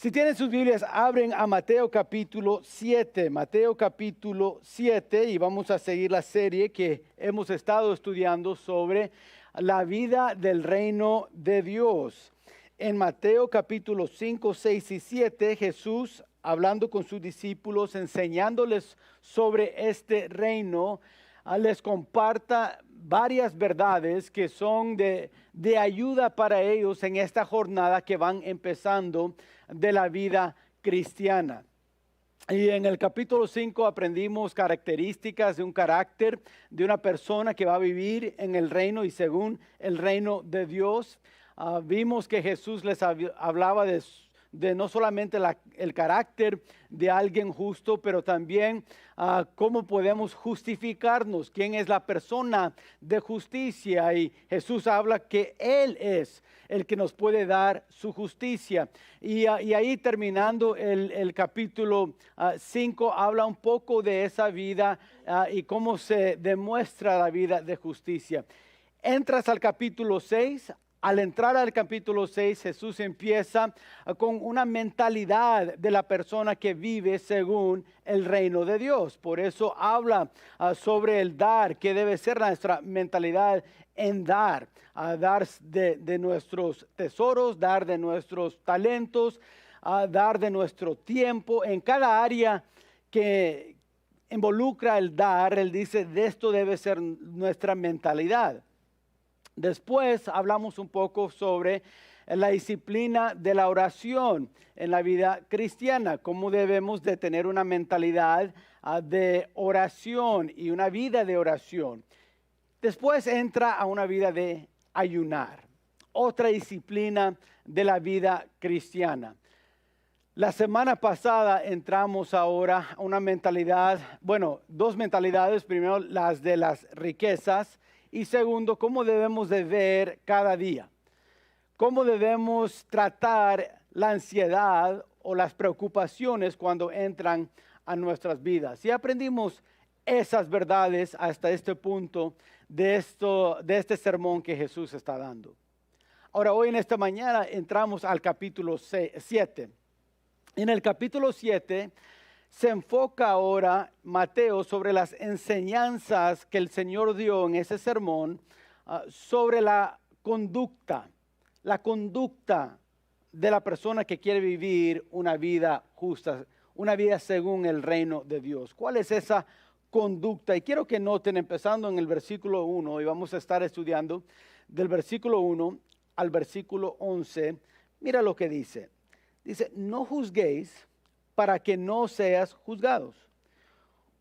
Si tienen sus Biblias, abren a Mateo capítulo 7, Mateo capítulo 7, y vamos a seguir la serie que hemos estado estudiando sobre la vida del reino de Dios. En Mateo capítulo 5, 6 y 7, Jesús, hablando con sus discípulos, enseñándoles sobre este reino, les comparta varias verdades que son de ayuda para ellos en esta jornada que van empezando de la vida cristiana. Y en el capítulo 5 aprendimos características de un carácter de una persona que va a vivir en el reino y según el reino de Dios. Vimos que Jesús les hablaba de no solamente el carácter de alguien justo, pero también cómo podemos justificarnos, quién es la persona de justicia. Y Jesús habla que Él es el que nos puede dar su justicia. Y ahí terminando el capítulo 5, habla un poco de esa vida y cómo se demuestra la vida de justicia. Entras al capítulo 6. Al entrar al capítulo 6, Jesús empieza con una mentalidad de la persona que vive según el reino de Dios. Por eso habla sobre el dar, que debe ser nuestra mentalidad en dar. Dar de nuestros tesoros, dar de nuestros talentos, dar de nuestro tiempo. En cada área que involucra el dar, Él dice, de esto debe ser nuestra mentalidad. Después hablamos un poco sobre la disciplina de la oración en la vida cristiana, cómo debemos de tener una mentalidad de oración y una vida de oración. Después entra a una vida de ayunar, otra disciplina de la vida cristiana. La semana pasada entramos ahora a una mentalidad, dos mentalidades, primero las de las riquezas, y segundo, cómo debemos de ver cada día, cómo debemos tratar la ansiedad o las preocupaciones cuando entran a nuestras vidas. Y aprendimos esas verdades hasta este punto de este sermón que Jesús está dando. Ahora, hoy en esta mañana entramos al capítulo 7. En el capítulo 7 se enfoca ahora Mateo sobre las enseñanzas que el Señor dio en ese sermón sobre la conducta de la persona que quiere vivir una vida justa, una vida según el reino de Dios. ¿Cuál es esa conducta? Y quiero que noten, empezando en el versículo 1, y vamos a estar estudiando del versículo 1 al versículo 11, mira lo que dice. Dice, no juzguéis para que no seas juzgados,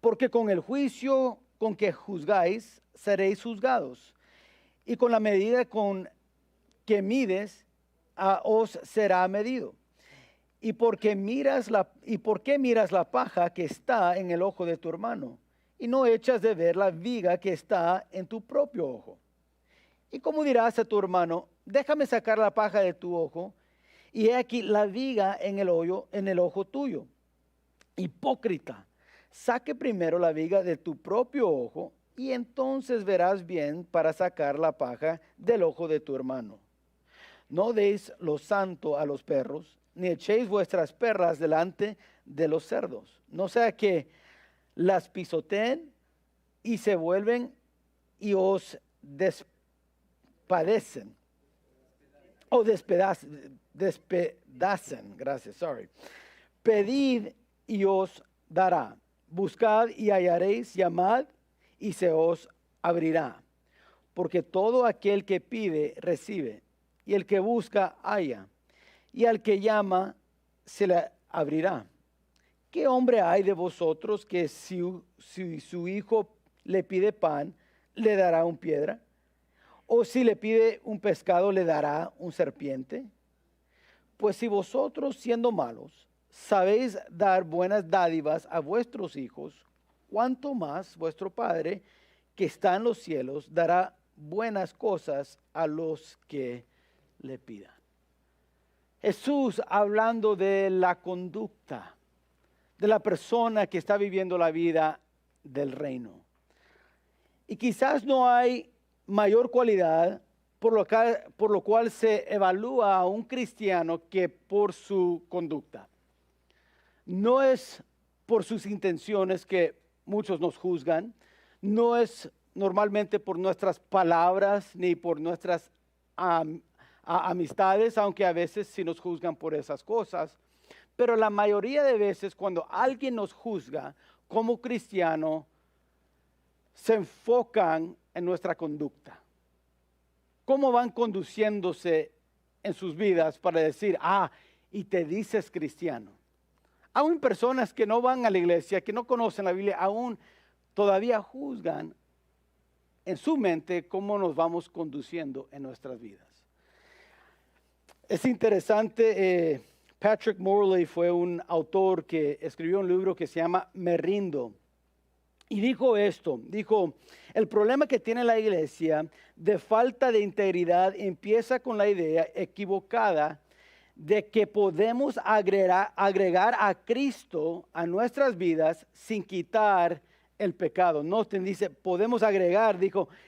porque con el juicio con que juzgáis, seréis juzgados, y con la medida con que mides, os será medido. ¿Y por qué miras la paja que está en el ojo de tu hermano, y no echas de ver la viga que está en tu propio ojo? ¿Y cómo dirás a tu hermano, déjame sacar la paja de tu ojo, y he aquí la viga en el ojo tuyo? Hipócrita, saque primero la viga de tu propio ojo, y entonces verás bien para sacar la paja del ojo de tu hermano. No deis lo santo a los perros, ni echéis vuestras perlas delante de los cerdos, no sea que las pisoteen y se vuelven y os despedacen. Pedid y os dará, buscad y hallaréis, llamad y se os abrirá. Porque todo aquel que pide, recibe, y el que busca, halla, y al que llama, se le abrirá. ¿Qué hombre hay de vosotros que si su hijo le pide pan, le dará una piedra? ¿O si le pide un pescado, le dará un serpiente? Pues si vosotros, siendo malos, sabéis dar buenas dádivas a vuestros hijos, cuánto más vuestro Padre que está en los cielos dará buenas cosas a los que le pidan. Jesús hablando de la conducta de la persona que está viviendo la vida del reino. Y quizás no hay mayor cualidad por lo cual se evalúa a un cristiano que por su conducta. No es por sus intenciones que muchos nos juzgan, no es normalmente por nuestras palabras ni por nuestras amistades, aunque a veces sí nos juzgan por esas cosas. Pero la mayoría de veces cuando alguien nos juzga como cristiano, se enfocan en nuestra conducta. ¿Cómo van conduciéndose en sus vidas para decir, y te dices cristiano? Aún personas que no van a la iglesia, que no conocen la Biblia, aún todavía juzgan en su mente cómo nos vamos conduciendo en nuestras vidas. Es interesante, Patrick Morley fue un autor que escribió un libro que se llama Me Rindo. Y dijo esto, el problema que tiene la iglesia de falta de integridad empieza con la idea equivocada de que podemos agregar a Cristo a nuestras vidas sin quitar el pecado. Noten, dice, podemos agregar,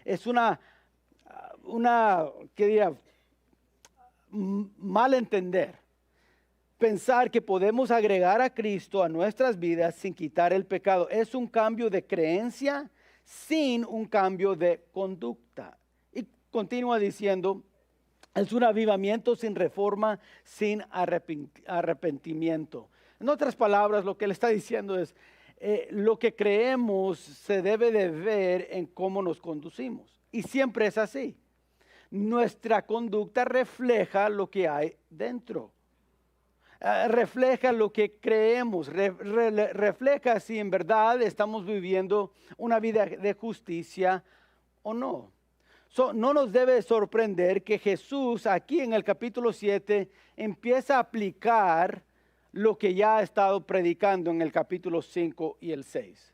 es una ¿qué diría? Mal entender. Pensar que podemos agregar a Cristo a nuestras vidas sin quitar el pecado. Es un cambio de creencia sin un cambio de conducta. Y continúa diciendo, es un avivamiento sin reforma, sin arrepentimiento. En otras palabras, lo que él está diciendo es, lo que creemos se debe de ver en cómo nos conducimos. Y siempre es así. Nuestra conducta refleja lo que hay dentro. Refleja lo que creemos, refleja si en verdad estamos viviendo una vida de justicia o no. No nos debe sorprender que Jesús aquí en el capítulo 7 empieza a aplicar lo que ya ha estado predicando en el capítulo 5 y el 6.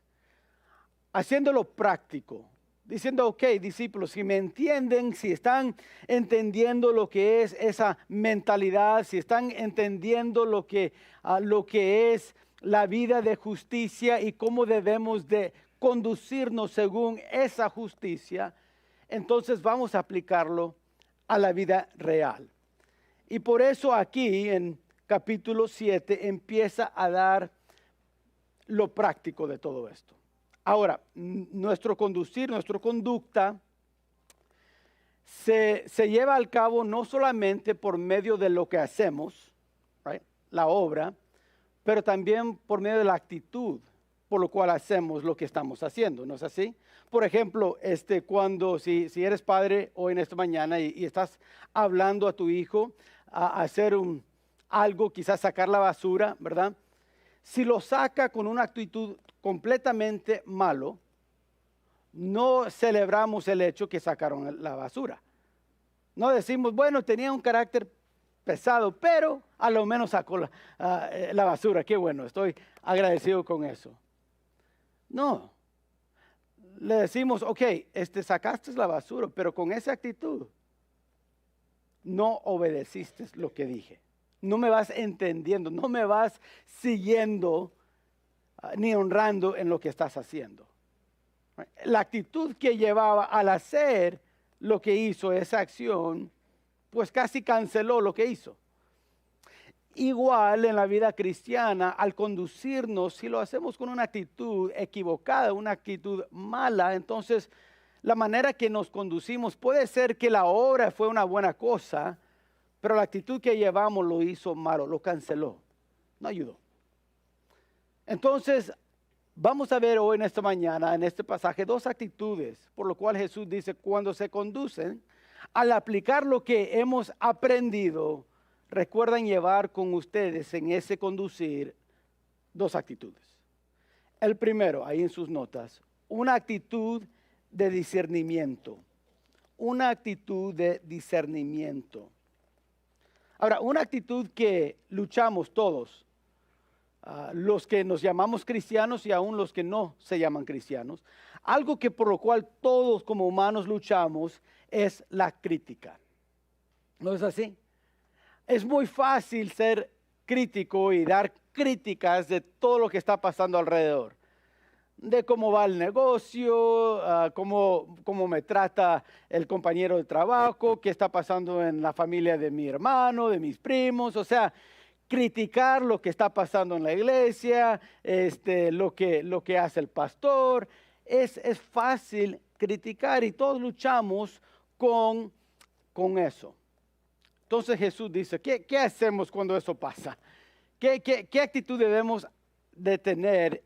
Haciéndolo práctico. Diciendo, ok, discípulos, si me entienden, si están entendiendo lo que es esa mentalidad, si están entendiendo lo que es la vida de justicia y cómo debemos de conducirnos según esa justicia, entonces vamos a aplicarlo a la vida real. Y por eso aquí en capítulo 7 empieza a dar lo práctico de todo esto. Ahora, nuestro conducir, nuestra conducta se lleva al cabo no solamente por medio de lo que hacemos, right, la obra, pero también por medio de la actitud por lo cual hacemos lo que estamos haciendo, ¿no es así? Por ejemplo, cuando si eres padre hoy en esta mañana y estás hablando a tu hijo a hacer algo, quizás sacar la basura, ¿verdad? Si lo saca con una actitud completamente malo, no celebramos el hecho que sacaron la basura. No decimos, bueno, tenía un carácter pesado, pero a lo menos sacó la basura. Qué bueno, estoy agradecido con eso. No, le decimos, ok, sacaste la basura, pero con esa actitud no obedeciste lo que dije. No me vas entendiendo, no me vas siguiendo ni honrando en lo que estás haciendo. La actitud que llevaba al hacer lo que hizo, esa acción, pues casi canceló lo que hizo. Igual en la vida cristiana, al conducirnos, si lo hacemos con una actitud equivocada, una actitud mala, entonces la manera que nos conducimos puede ser que la obra fue una buena cosa, pero la actitud que llevamos lo hizo malo, lo canceló, no ayudó. Entonces, vamos a ver hoy en esta mañana, en este pasaje, dos actitudes, por lo cual Jesús dice, cuando se conducen, al aplicar lo que hemos aprendido, recuerden llevar con ustedes en ese conducir dos actitudes. El primero, ahí en sus notas, una actitud de discernimiento. Una actitud de discernimiento. Ahora, una actitud que luchamos todos, los que nos llamamos cristianos y aún los que no se llaman cristianos, algo que por lo cual todos como humanos luchamos es la crítica. ¿No es así? Es muy fácil ser crítico y dar críticas de todo lo que está pasando alrededor. de cómo va el negocio, cómo me trata el compañero de trabajo, qué está pasando en la familia de mi hermano, de mis primos, o sea, criticar lo que está pasando en la iglesia, lo que hace el pastor. Es fácil criticar y todos luchamos con eso. Entonces Jesús dice, ¿qué hacemos cuando eso pasa? ¿Qué actitud debemos de tener?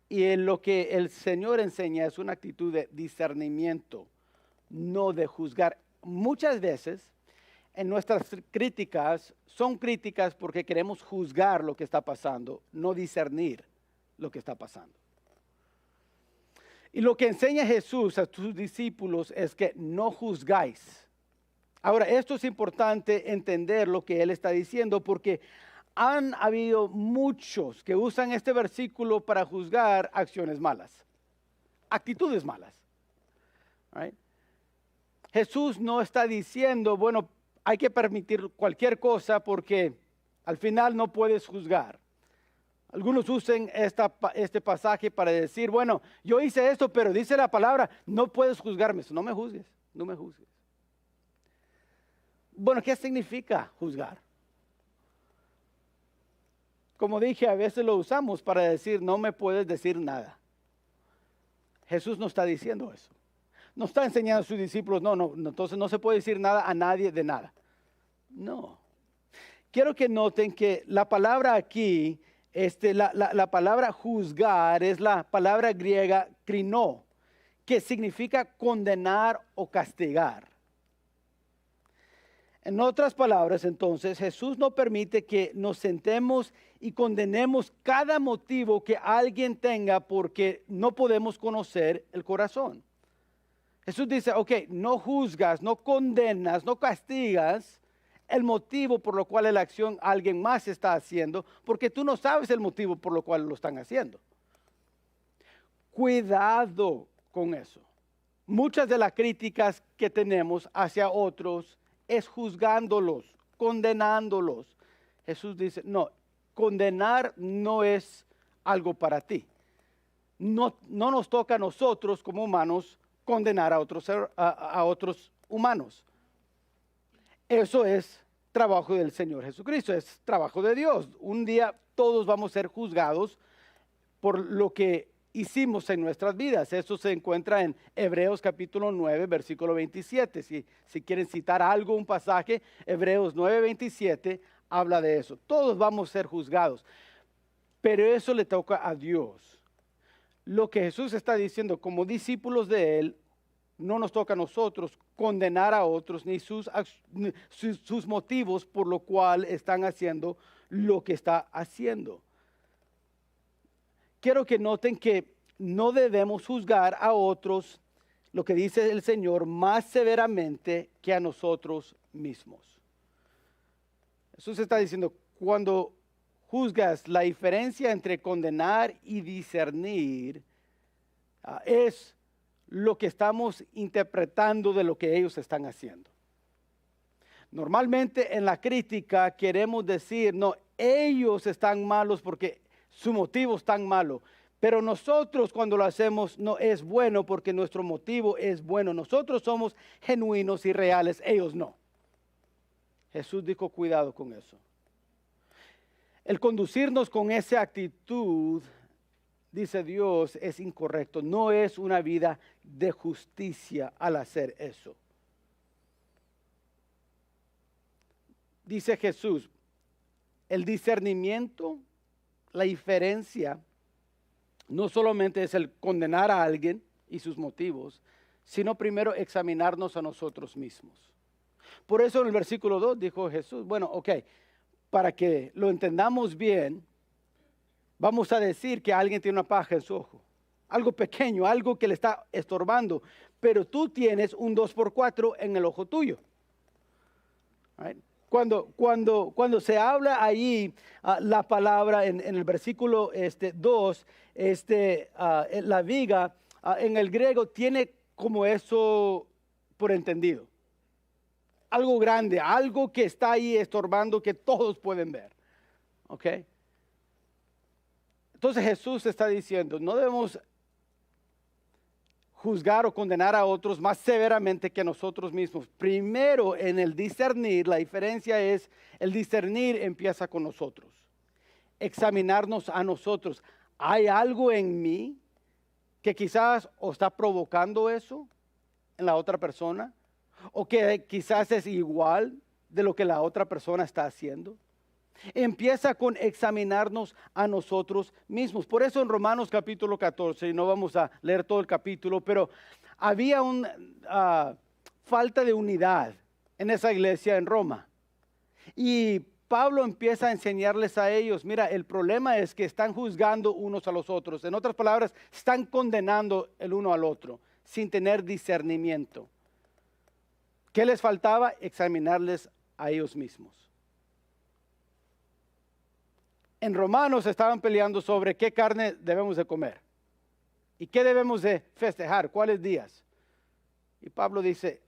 Y en lo que el Señor enseña es una actitud de discernimiento, no de juzgar. Muchas veces en nuestras críticas son críticas porque queremos juzgar lo que está pasando, no discernir lo que está pasando. Y lo que enseña Jesús a sus discípulos es que no juzgáis. Ahora, esto es importante entender lo que Él está diciendo porque han habido muchos que usan este versículo para juzgar acciones malas, actitudes malas. Right? Jesús no está diciendo, bueno, hay que permitir cualquier cosa porque al final no puedes juzgar. Algunos usan este pasaje para decir, bueno, yo hice esto, pero dice la palabra, no puedes juzgarme. No me juzgues, no me juzgues. Bueno, ¿qué significa juzgar? Como dije, a veces lo usamos para decir, no me puedes decir nada. Jesús no está diciendo eso. No está enseñando a sus discípulos, no, entonces no se puede decir nada a nadie de nada. No. Quiero que noten que la palabra aquí, la palabra juzgar es la palabra griega krino, que significa condenar o castigar. En otras palabras, entonces, Jesús no permite que nos sentemos y condenemos cada motivo que alguien tenga porque no podemos conocer el corazón. Jesús dice, ok, no juzgas, no condenas, no castigas el motivo por lo cual la acción alguien más está haciendo, porque tú no sabes el motivo por lo cual lo están haciendo. Cuidado con eso. Muchas de las críticas que tenemos hacia otros es juzgándolos, condenándolos. Jesús dice, no, condenar no es algo para ti. No nos toca a nosotros como humanos condenar a otros humanos. Eso es trabajo del Señor Jesucristo, es trabajo de Dios. Un día todos vamos a ser juzgados por lo que hicimos en nuestras vidas. Eso se encuentra en Hebreos capítulo 9, versículo 27. Si quieren citar algo, un pasaje, Hebreos 9, 27 habla de eso. Todos vamos a ser juzgados, pero eso le toca a Dios. Lo que Jesús está diciendo, como discípulos de Él, no nos toca a nosotros condenar a otros ni sus motivos por lo cual están haciendo lo que está haciendo. Quiero que noten que no debemos juzgar a otros, lo que dice el Señor, más severamente que a nosotros mismos. Jesús está diciendo, cuando juzgas, la diferencia entre condenar y discernir es lo que estamos interpretando de lo que ellos están haciendo. Normalmente en la crítica queremos decir, no, ellos están malos porque su motivo es tan malo. Pero nosotros cuando lo hacemos no es bueno porque nuestro motivo es bueno. Nosotros somos genuinos y reales, ellos no. Jesús dijo, cuidado con eso. El conducirnos con esa actitud, dice Dios, es incorrecto. No es una vida de justicia al hacer eso. Dice Jesús, el discernimiento, la diferencia, no solamente es el condenar a alguien y sus motivos, sino primero examinarnos a nosotros mismos. Por eso en el versículo 2 dijo Jesús, bueno, ok, para que lo entendamos bien, vamos a decir que alguien tiene una paja en su ojo, algo pequeño, algo que le está estorbando, pero tú tienes un 2x4 en el ojo tuyo. Right? Cuando se habla ahí la palabra en el versículo 2, la viga en el griego tiene como eso por entendido. Algo grande, algo que está ahí estorbando que todos pueden ver. ¿Ok? Entonces Jesús está diciendo, no debemos juzgar o condenar a otros más severamente que a nosotros mismos. Primero, en el discernir, la diferencia es, el discernir empieza con nosotros. Examinarnos a nosotros. ¿Hay algo en mí que quizás o está provocando eso en la otra persona? ¿O que quizás es igual de lo que la otra persona está haciendo? Empieza con examinarnos a nosotros mismos. Por eso en Romanos capítulo 14, y no vamos a leer todo el capítulo, pero había una falta de unidad en esa iglesia en Roma. Y Pablo empieza a enseñarles a ellos, mira, el problema es que están juzgando unos a los otros. En otras palabras, están condenando el uno al otro sin tener discernimiento. ¿Qué les faltaba? Examinarles a ellos mismos. En Romanos estaban peleando sobre qué carne debemos de comer y qué debemos de festejar, cuáles días. Y Pablo dice,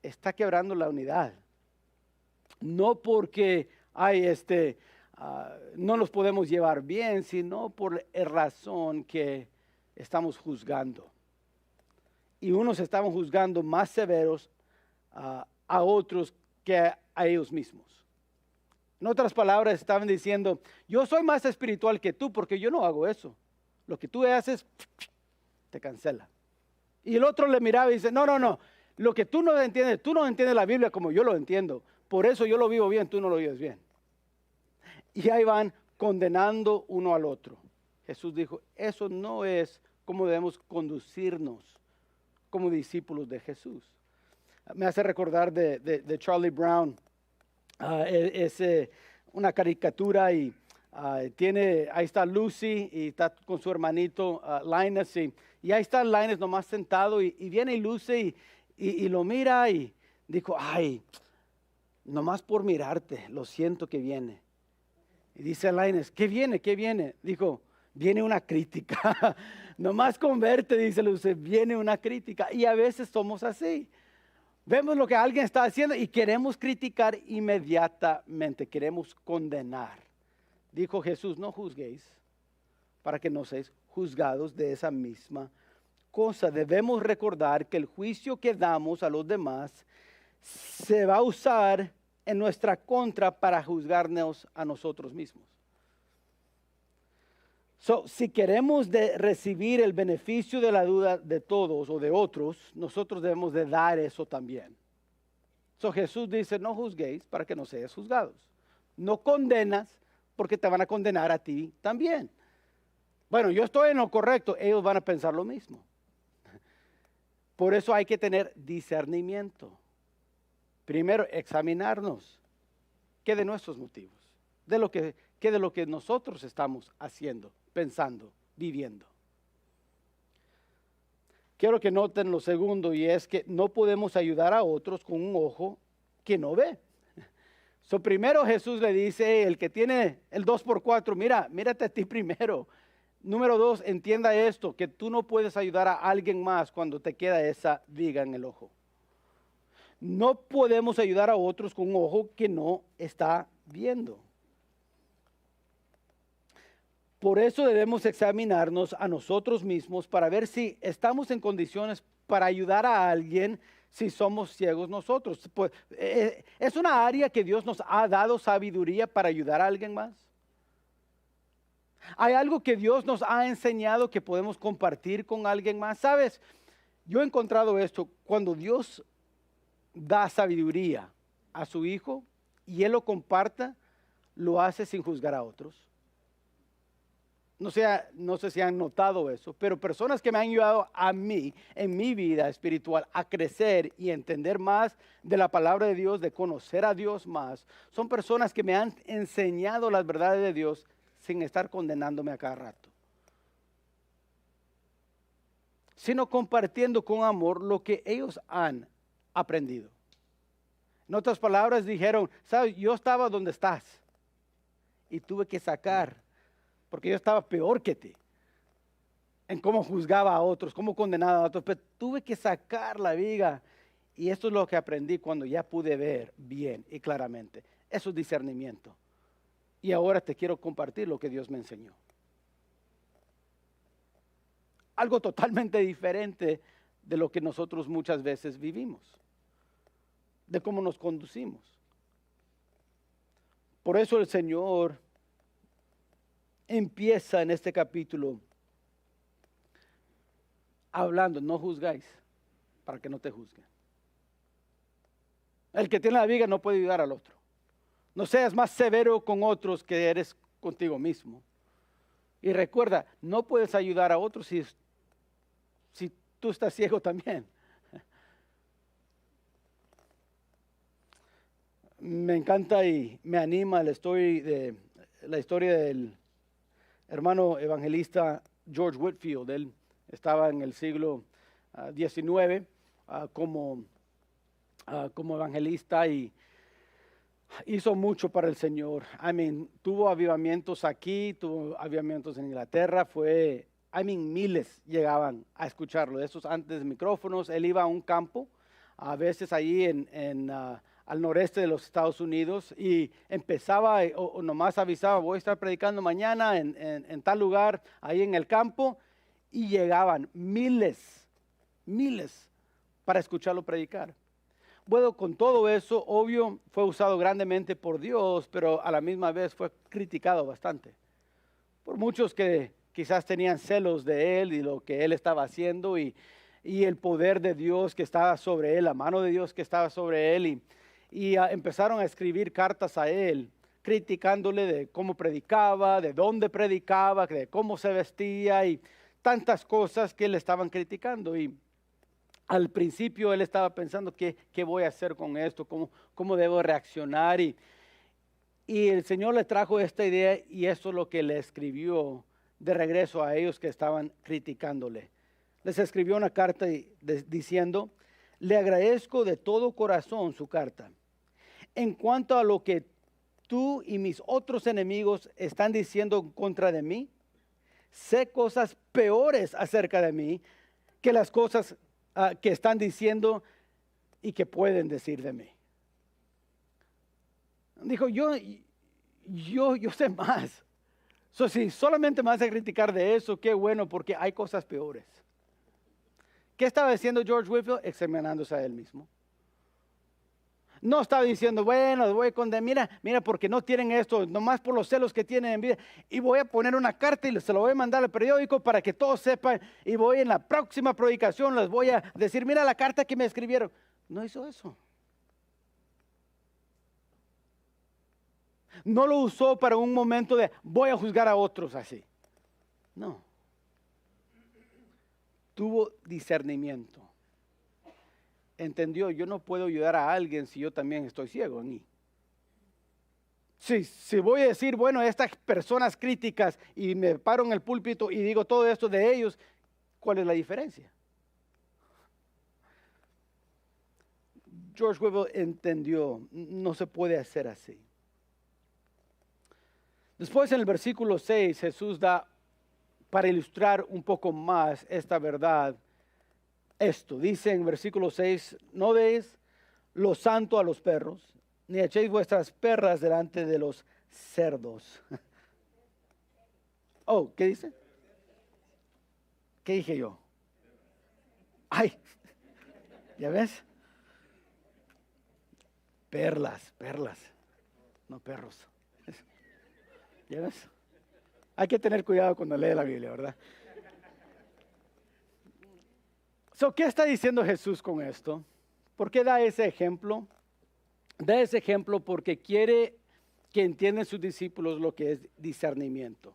está quebrando la unidad. No porque no nos podemos llevar bien, sino por la razón que estamos juzgando. Y unos estaban juzgando más severos a otros que a ellos mismos. En otras palabras, estaban diciendo, yo soy más espiritual que tú porque yo no hago eso. Lo que tú haces, te cancela. Y el otro le miraba y dice, no, lo que tú no entiendes la Biblia como yo lo entiendo. Por eso yo lo vivo bien, tú no lo vives bien. Y ahí van condenando uno al otro. Jesús dijo, eso no es como debemos conducirnos como discípulos de Jesús. Me hace recordar de Charlie Brown. Es una caricatura y ahí está Lucy y está con su hermanito Linus y ahí está Linus nomás sentado y viene Lucy y lo mira y dijo, ay, nomás por mirarte, lo siento que viene. Y dice Linus, ¿qué viene? ¿Qué viene? Dijo, viene una crítica. Nomás con verte, dice Lucy, viene una crítica. Y a veces somos así. Vemos lo que alguien está haciendo y queremos criticar inmediatamente, queremos condenar. Dijo Jesús, no juzguéis para que no seáis juzgados de esa misma cosa. Debemos recordar que el juicio que damos a los demás se va a usar en nuestra contra para juzgarnos a nosotros mismos. Si queremos recibir el beneficio de la duda de todos o de otros, nosotros debemos de dar eso también. Jesús dice, no juzguéis para que no seas juzgados. No condenas porque te van a condenar a ti también. Bueno, yo estoy en lo correcto, ellos van a pensar lo mismo. Por eso hay que tener discernimiento. Primero, examinarnos. ¿Qué de nuestros motivos? ¿Qué de lo que nosotros estamos haciendo, pensando, viviendo? Quiero que noten lo segundo y es que no podemos ayudar a otros con un ojo que no ve. Primero Jesús le dice, el que tiene el 2x4, mírate a ti primero. Número 2, entienda esto, que tú no puedes ayudar a alguien más cuando te queda esa viga en el ojo. No podemos ayudar a otros con un ojo que no está viendo. Por eso debemos examinarnos a nosotros mismos para ver si estamos en condiciones para ayudar a alguien si somos ciegos nosotros. Pues, ¿es una área que Dios nos ha dado sabiduría para ayudar a alguien más? ¿Hay algo que Dios nos ha enseñado que podemos compartir con alguien más? ¿Sabes? Yo he encontrado esto, cuando Dios da sabiduría a su hijo y Él lo comparta, lo hace sin juzgar a otros. No sé si han notado eso, pero personas que me han ayudado a mí en mi vida espiritual a crecer y entender más de la palabra de Dios, de conocer a Dios más, son personas que me han enseñado las verdades de Dios sin estar condenándome a cada rato, sino compartiendo con amor lo que ellos han aprendido. En otras palabras dijeron, sabes, yo estaba donde estás y tuve que sacar, porque yo estaba peor que ti, en cómo juzgaba a otros, cómo condenaba a otros, pero tuve que sacar la viga. Y esto es lo que aprendí cuando ya pude ver bien y claramente. Eso es discernimiento. Y ahora te quiero compartir lo que Dios me enseñó. Algo totalmente diferente de lo que nosotros muchas veces vivimos, de cómo nos conducimos. Por eso el Señor empieza en este capítulo hablando, no juzgáis para que no te juzguen. El que tiene la viga no puede ayudar al otro. No seas más severo con otros que eres contigo mismo. Y recuerda, no puedes ayudar a otros si tú estás ciego también. Me encanta y me anima la historia del hermano evangelista George Whitefield. Él estaba en el siglo XIX como evangelista y hizo mucho para el Señor. Tuvo avivamientos aquí, tuvo avivamientos en Inglaterra, miles llegaban a escucharlo. De esos antes de micrófonos, él iba a un campo, a veces allí al noreste de los Estados Unidos, y empezaba o nomás avisaba, voy a estar predicando mañana en tal lugar, ahí en el campo, y llegaban miles para escucharlo predicar. Bueno, con todo eso, obvio, fue usado grandemente por Dios, pero a la misma vez fue criticado bastante por muchos que quizás tenían celos de él y lo que él estaba haciendo y el poder de Dios que estaba sobre él, la mano de Dios que estaba sobre él, y empezaron a escribir cartas a él, criticándole de cómo predicaba, de dónde predicaba, de cómo se vestía y tantas cosas que le estaban criticando. Y al principio él estaba pensando, ¿qué voy a hacer con esto? ¿Cómo debo reaccionar? Y el Señor le trajo esta idea y eso es lo que le escribió de regreso a ellos que estaban criticándole. Les escribió una carta diciendo, le agradezco de todo corazón su carta. En cuanto a lo que tú y mis otros enemigos están diciendo en contra de mí, sé cosas peores acerca de mí que las cosas que están diciendo y que pueden decir de mí. Dijo, yo sé más. Si solamente me vas a criticar de eso, qué bueno, porque hay cosas peores. ¿Qué estaba diciendo George Whitefield? Examinándose a él mismo. No estaba diciendo, bueno, voy a condenar, mira, porque no tienen esto, nomás por los celos que tienen en vida. Y voy a poner una carta y se lo voy a mandar al periódico para que todos sepan. Y voy en la próxima predicación, les voy a decir, mira la carta que me escribieron. No hizo eso. No lo usó para un momento de, voy a juzgar a otros así. No. Tuvo discernimiento. Entendió, yo no puedo ayudar a alguien si yo también estoy ciego en mí. Si voy a decir, bueno, estas personas críticas y me paro en el púlpito y digo todo esto de ellos, ¿cuál es la diferencia? George Whitefield entendió, no se puede hacer así. Después en el versículo 6, Jesús da, para ilustrar un poco más esta verdad, esto, dice en versículo 6, no deis lo santo a los perros, ni echéis vuestras perras delante de los cerdos. Oh, ¿qué dice? ¿Qué dije yo? Ay, ¿ya ves? Perlas, no perros. ¿Ya ves? Hay que tener cuidado cuando lee la Biblia, ¿verdad? ¿Qué está diciendo Jesús con esto? ¿Por qué da ese ejemplo? Da ese ejemplo porque quiere que entiendan sus discípulos lo que es discernimiento.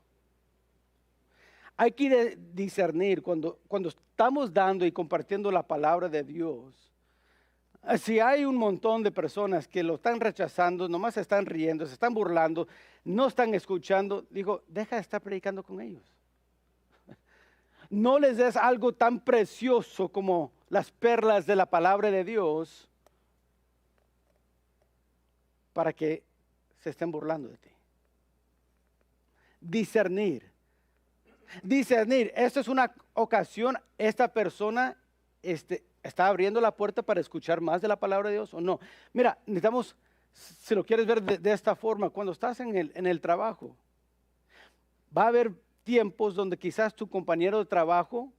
Hay que discernir cuando estamos dando y compartiendo la palabra de Dios. Si hay un montón de personas que lo están rechazando, nomás se están riendo, se están burlando, no están escuchando, digo, deja de estar predicando con ellos. No les des algo tan precioso como las perlas de la palabra de Dios para que se estén burlando de ti. Discernir. Esta es una ocasión, esta persona está abriendo la puerta para escuchar más de la palabra de Dios o no. Mira, necesitamos, si lo quieres ver de esta forma, cuando estás en el trabajo, va a haber tiempos donde quizás tu compañero de trabajo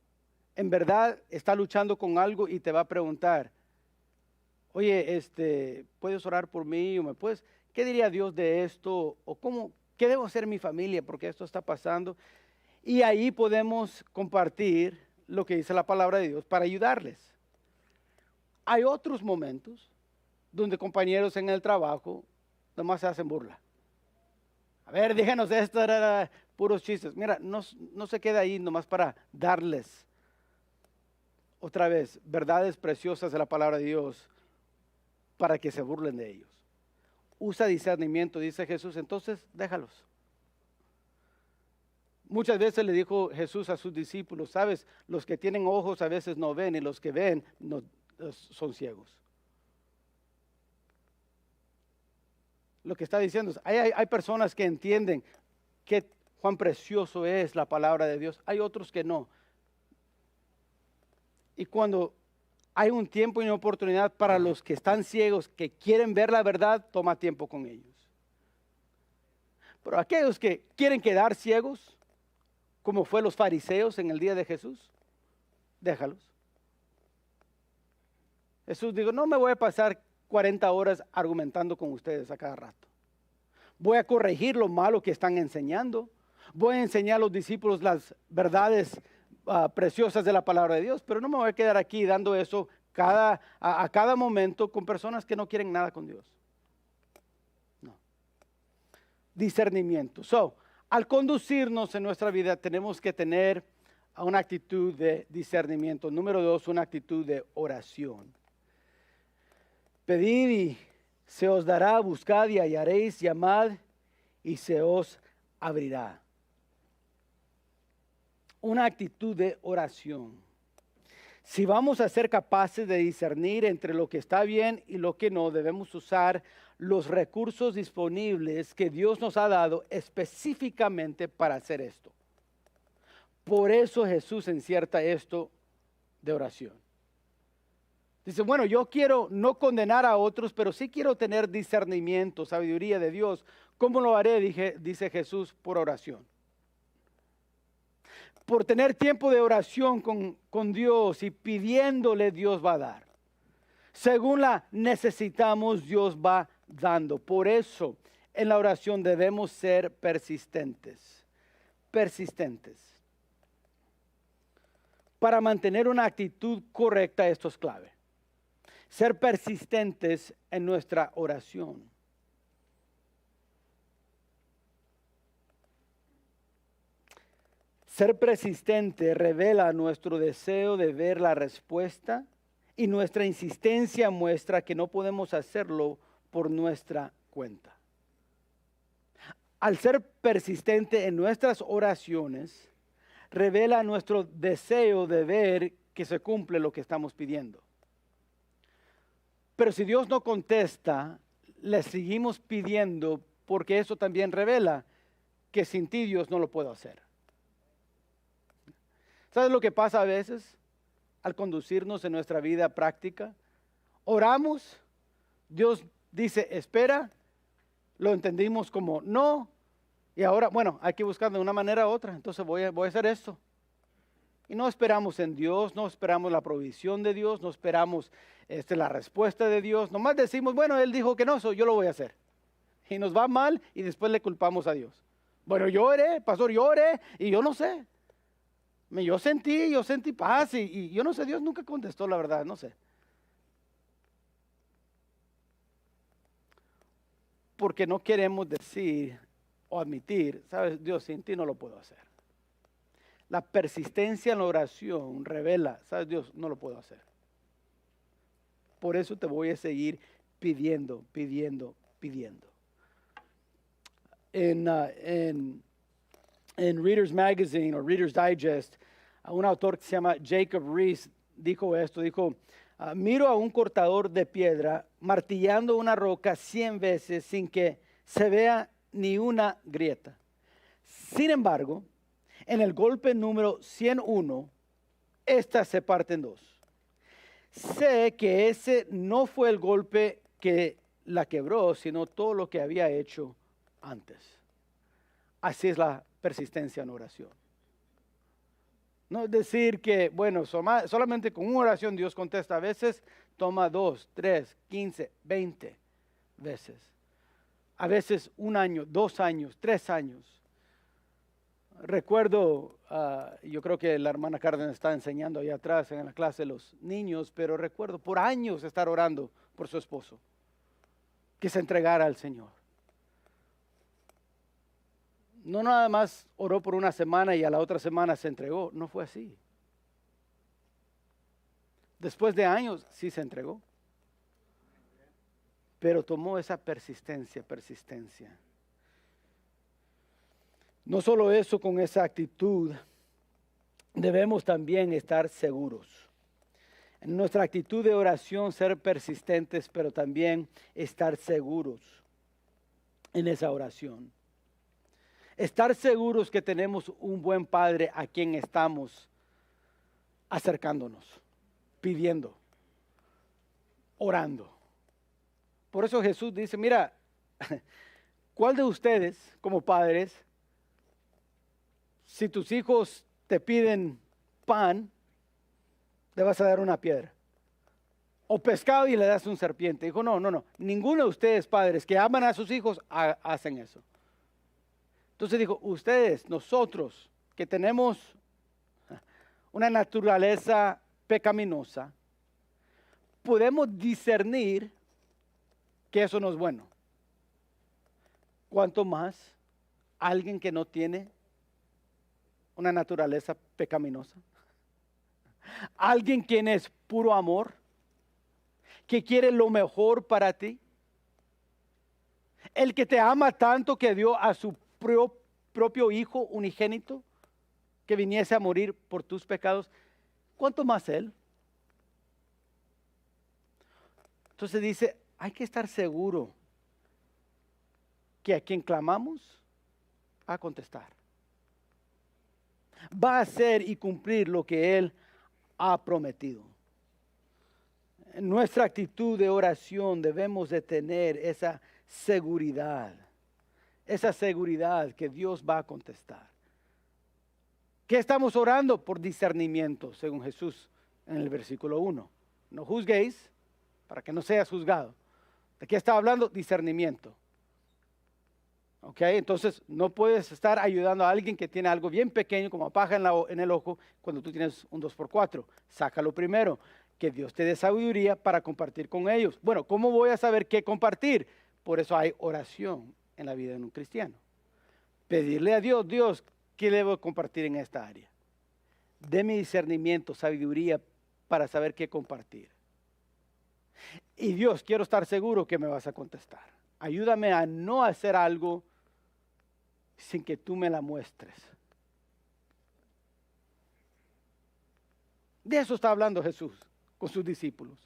en verdad está luchando con algo y te va a preguntar, oye, ¿puedes orar por mí? ¿O me puedes? ¿Qué diría Dios de esto? ¿O qué debo hacer mi familia porque esto está pasando? Y ahí podemos compartir lo que dice la palabra de Dios para ayudarles. Hay otros momentos donde compañeros en el trabajo nomás se hacen burla. A ver, díganos esto, era puros chistes. Mira, no se queda ahí nomás para darles otra vez verdades preciosas de la palabra de Dios para que se burlen de ellos. Usa discernimiento, dice Jesús, entonces déjalos. Muchas veces le dijo Jesús a sus discípulos, sabes, los que tienen ojos a veces no ven y los que ven no, son ciegos. Lo que está diciendo es, hay personas que entienden que cuán precioso es la palabra de Dios, hay otros que no. Y cuando hay un tiempo y una oportunidad para los que están ciegos, que quieren ver la verdad, toma tiempo con ellos. Pero aquellos que quieren quedar ciegos, como fue los fariseos en el día de Jesús, déjalos. Jesús dijo, no me voy a pasar 40 horas argumentando con ustedes a cada rato. Voy a corregir lo malo que están enseñando. Voy a enseñar a los discípulos las verdades preciosas de la palabra de Dios, pero no me voy a quedar aquí dando eso a cada momento con personas que no quieren nada con Dios. No. Discernimiento. Al conducirnos en nuestra vida tenemos que tener una actitud de discernimiento. Número 2, una actitud de oración. Pedid y se os dará, buscad y hallaréis, llamad y se os abrirá. Una actitud de oración. Si vamos a ser capaces de discernir entre lo que está bien y lo que no, debemos usar los recursos disponibles que Dios nos ha dado específicamente para hacer esto. Por eso Jesús encierta esto de oración. Dice, bueno, yo quiero no condenar a otros, pero sí quiero tener discernimiento, sabiduría de Dios. ¿Cómo lo haré? Dice Jesús, por oración. Por tener tiempo de oración con Dios y pidiéndole, Dios va a dar. Según la necesitamos, Dios va dando. Por eso, en la oración debemos ser persistentes. Persistentes. Para mantener una actitud correcta, esto es clave. Ser persistentes en nuestra oración. Ser persistente revela nuestro deseo de ver la respuesta y nuestra insistencia muestra que no podemos hacerlo por nuestra cuenta. Al ser persistente en nuestras oraciones, revela nuestro deseo de ver que se cumple lo que estamos pidiendo. Pero si Dios no contesta, le seguimos pidiendo porque eso también revela que sin ti Dios no lo puedo hacer. ¿Sabes lo que pasa a veces al conducirnos en nuestra vida práctica? Oramos, Dios dice espera, lo entendimos como no, y ahora, bueno, hay que buscar de una manera u otra, entonces voy a hacer esto. Y no esperamos en Dios, no esperamos la provisión de Dios, no esperamos la respuesta de Dios. Nomás decimos, bueno, Él dijo que no, yo lo voy a hacer. Y nos va mal y después le culpamos a Dios. Bueno, yo oré, pastor, yo oré y yo no sé. Yo sentí paz y yo no sé, Dios nunca contestó la verdad, no sé. Porque no queremos decir o admitir, sabes, Dios, sin ti no lo puedo hacer. La persistencia en la oración revela, sabes, Dios, no lo puedo hacer. Por eso te voy a seguir pidiendo. En Reader's Magazine o Reader's Digest, un autor que se llama Jacob Riis dijo esto, miro a un cortador de piedra martillando una roca 100 veces sin que se vea ni una grieta. Sin embargo, en el golpe número 101, esta se parte en dos. Sé que ese no fue el golpe que la quebró, sino todo lo que había hecho antes. Así es la persistencia en oración. No es decir que, bueno, solamente con una oración Dios contesta. A veces toma 2, 3, 15, 20 veces. A veces 1 año, 2 años, 3 años. Recuerdo, yo creo que la hermana Cárdenas está enseñando allá atrás en la clase de los niños, pero recuerdo por años estar orando por su esposo, que se entregara al Señor. No nada más oró por una semana y a la otra semana se entregó, no fue así. Después de años sí se entregó, pero tomó esa persistencia. No solo eso, con esa actitud debemos también estar seguros. En nuestra actitud de oración ser persistentes, pero también estar seguros en esa oración. Estar seguros que tenemos un buen Padre a quien estamos acercándonos, pidiendo, orando. Por eso Jesús dice, mira, ¿cuál de ustedes como padres, si tus hijos te piden pan, le vas a dar una piedra? O pescado y le das un serpiente. Dijo, no, ninguno de ustedes padres que aman a sus hijos hacen eso. Entonces dijo, ustedes, nosotros que tenemos una naturaleza pecaminosa, podemos discernir que eso no es bueno. ¿Cuánto más alguien que no tiene una naturaleza pecaminosa? Alguien quien es puro amor, que quiere lo mejor para ti. El que te ama tanto que dio a su propio Hijo unigénito que viniese a morir por tus pecados, ¿cuánto más Él? Entonces dice, hay que estar seguro que a quien clamamos va a contestar. Va a hacer y cumplir lo que Él ha prometido. En nuestra actitud de oración debemos de tener esa seguridad que Dios va a contestar. ¿Qué estamos orando? Por discernimiento, según Jesús en el versículo 1. No juzguéis para que no seas juzgado. ¿De qué estaba hablando? Discernimiento. ¿Ok? Entonces no puedes estar ayudando a alguien que tiene algo bien pequeño como paja en el ojo cuando tú tienes un 2x4. Sácalo primero. Que Dios te dé sabiduría para compartir con ellos. Bueno, ¿cómo voy a saber qué compartir? Por eso hay oración en la vida de un cristiano. Pedirle a Dios, Dios, ¿qué debo compartir en esta área? Deme discernimiento, sabiduría para saber qué compartir. Y Dios, quiero estar seguro que me vas a contestar. Ayúdame a no hacer algo sin que tú me la muestres. De eso está hablando Jesús con sus discípulos.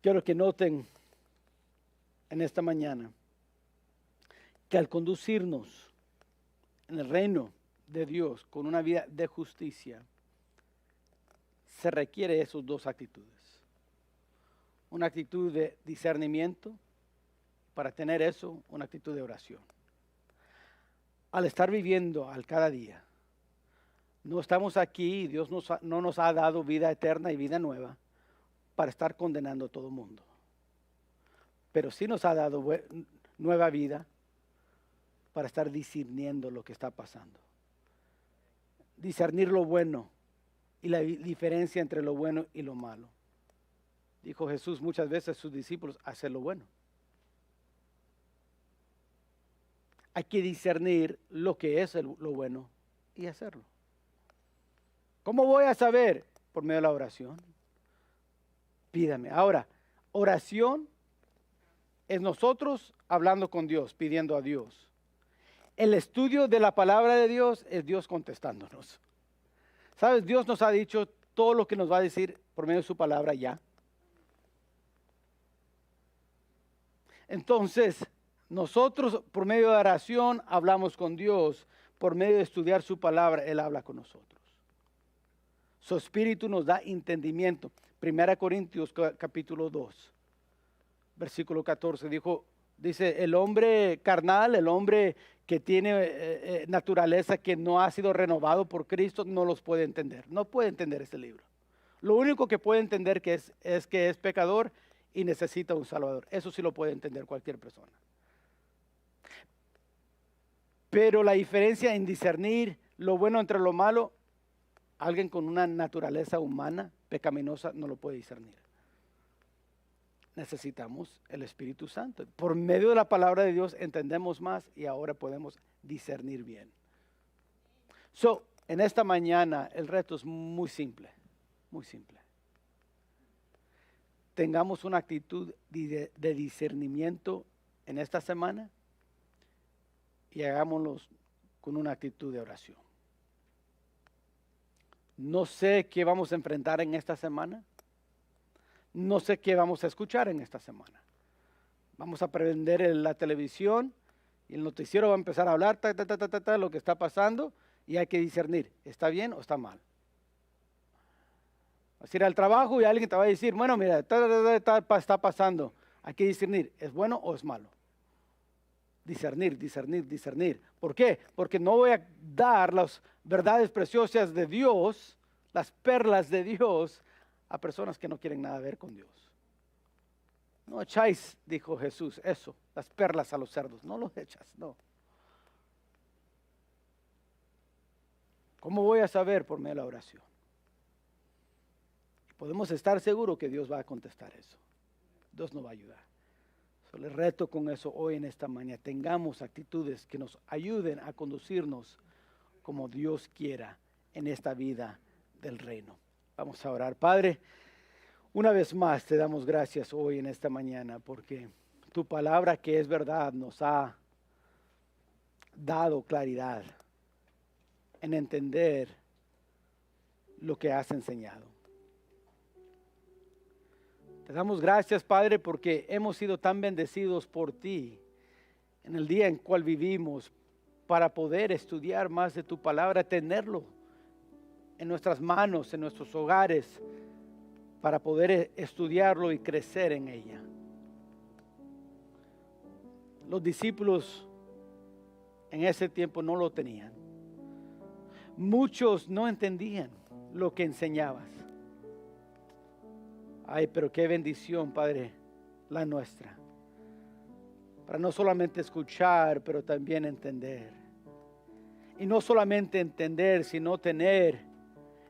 Quiero que noten en esta mañana que al conducirnos en el reino de Dios con una vida de justicia, se requiere esas dos actitudes. Una actitud de discernimiento, para tener eso, una actitud de oración. Al estar viviendo al cada día, no estamos aquí, Dios no nos ha dado vida eterna y vida nueva para estar condenando a todo el mundo. Pero sí nos ha dado nueva vida para estar discerniendo lo que está pasando. Discernir lo bueno y la diferencia entre lo bueno y lo malo. Dijo Jesús muchas veces a sus discípulos, hacer lo bueno. Hay que discernir lo que es lo bueno y hacerlo. ¿Cómo voy a saber? Por medio de la oración. Pídame. Ahora, oración es nosotros hablando con Dios, pidiendo a Dios. El estudio de la palabra de Dios es Dios contestándonos. ¿Sabes? Dios nos ha dicho todo lo que nos va a decir por medio de su palabra ya. Entonces, nosotros por medio de oración hablamos con Dios, por medio de estudiar su palabra, Él habla con nosotros. Su espíritu nos da entendimiento. 1 Corintios capítulo 2, versículo 14, dice, el hombre carnal, el hombre que tiene naturaleza que no ha sido renovado por Cristo, no los puede entender. No puede entender este libro. Lo único que puede entender es que es pecador y necesita un Salvador. Eso sí lo puede entender cualquier persona. Pero la diferencia en discernir lo bueno entre lo malo, alguien con una naturaleza humana pecaminosa no lo puede discernir. Necesitamos el Espíritu Santo. Por medio de la palabra de Dios entendemos más y ahora podemos discernir bien. En esta mañana el reto es muy simple, muy simple. Tengamos una actitud de discernimiento en esta semana y hagámoslo con una actitud de oración. No sé qué vamos a enfrentar en esta semana. No sé qué vamos a escuchar en esta semana. Vamos a prender la televisión y el noticiero va a empezar a hablar lo que está pasando y hay que discernir, ¿está bien o está mal? Vas a ir al trabajo y alguien te va a decir, bueno, mira, está pasando. Hay que discernir, ¿es bueno o es malo? Discernir, discernir, discernir. ¿Por qué? Porque no voy a dar las verdades preciosas de Dios, las perlas de Dios, a personas que no quieren nada ver con Dios. No echáis, dijo Jesús, eso, las perlas a los cerdos. No los echas, no. ¿Cómo voy a saber? Por medio de la oración. Podemos estar seguros que Dios va a contestar eso. Dios nos va a ayudar. Les reto con eso hoy en esta mañana. Tengamos actitudes que nos ayuden a conducirnos como Dios quiera en esta vida del reino. Vamos a orar. Padre, una vez más te damos gracias hoy en esta mañana porque tu palabra que es verdad nos ha dado claridad en entender lo que has enseñado. Te damos gracias, Padre, porque hemos sido tan bendecidos por ti en el día en cual vivimos para poder estudiar más de tu palabra, tenerlo en nuestras manos, en nuestros hogares, para poder estudiarlo y crecer en ella. Los discípulos en ese tiempo no lo tenían. Muchos no entendían lo que enseñabas. Ay, pero qué bendición, Padre, la nuestra. Para no solamente escuchar, pero también entender. Y no solamente entender, sino tener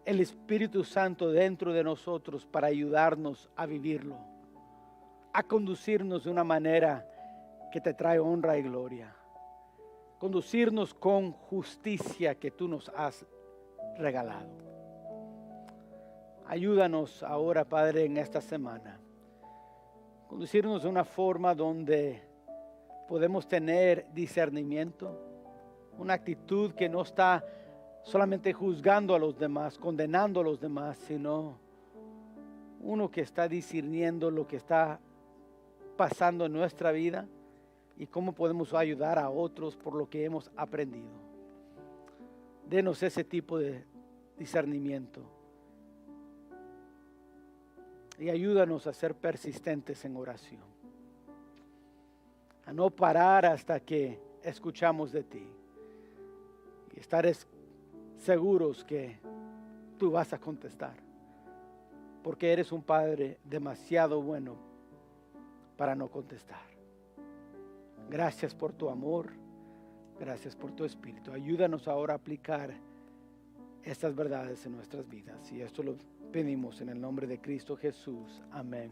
el Espíritu Santo dentro de nosotros para ayudarnos a vivirlo. A conducirnos de una manera que te trae honra y gloria. Conducirnos con justicia que tú nos has regalado. Ayúdanos ahora, Padre, en esta semana. Conducirnos de una forma donde podemos tener discernimiento. Una actitud que no está solamente juzgando a los demás, condenando a los demás, sino uno que está discerniendo lo que está pasando en nuestra vida y cómo podemos ayudar a otros por lo que hemos aprendido. Denos ese tipo de discernimiento. Y ayúdanos a ser persistentes en oración. A no parar hasta que escuchamos de ti. Y estar seguros que tú vas a contestar. Porque eres un Padre demasiado bueno para no contestar. Gracias por tu amor. Gracias por tu Espíritu. Ayúdanos ahora a aplicar estas verdades en nuestras vidas. Y esto lo pedimos en el nombre de Cristo Jesús. Amén.